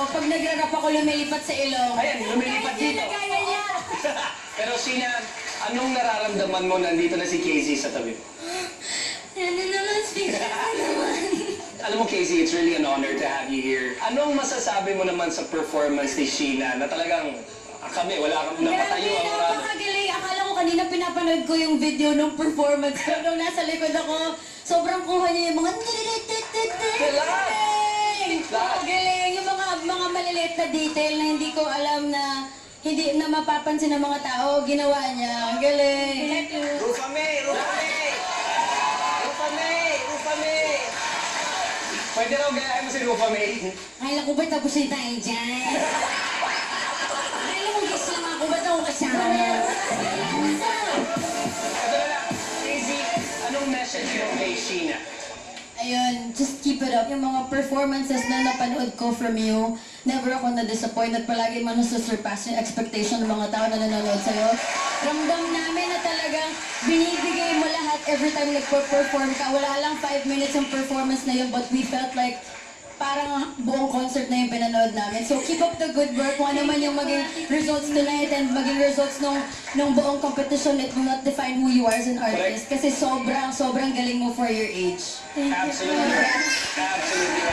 pag nagrarap ako, lumilipat sa ilong. Ayan, lumilipat dito. Kaya niya. Pero Sheena, anong nararamdaman mo nandito na si Casey sa tabi mo? Ano naman, speaker naman. Alam mo Casey, it's really an honor to have you here. Anong masasabi mo naman sa performance ni Sheena na talagang kami, wala kang napatayo ang mga... Napakagaling. Akala ko kanina pinapanood ko yung video ng performance ko nung nasa likod ako. Sobrang kuha niya yung mga... Galing! Yung mga maliliit na detail na hindi ko alam na hindi na mapapansin ng mga tao, ginawa niya. Galing! Rufa May! Rufa May! Rufa May! Rufa May! Pwede raw gayahin mo si Rufa May. Akala ko ba tapos na tayo dyan? Akala ko gusto lang ako, ba't ako kasama? Ito na lang, Casey, anong message mo kay Sheena? Ayun, just keep it up. Yung mga performances na napanood ko from you, never ako na-disappoint at palagi man nasusurpass yung expectation ng mga tao na nanonood sa'yo. Ramdam namin na talagang binibigay mo lahat every time nagpo-perform ka. Wala lang 5 minutes yung performance na yun, but we felt like parang buong concert na yung pinanood namin. So keep up the good work. Kung ano man yung maging results tonight and maging results nung buong competition, it will not define who you are as an artist. Kasi sobrang galing mo for your age. Absolutely. Absolutely.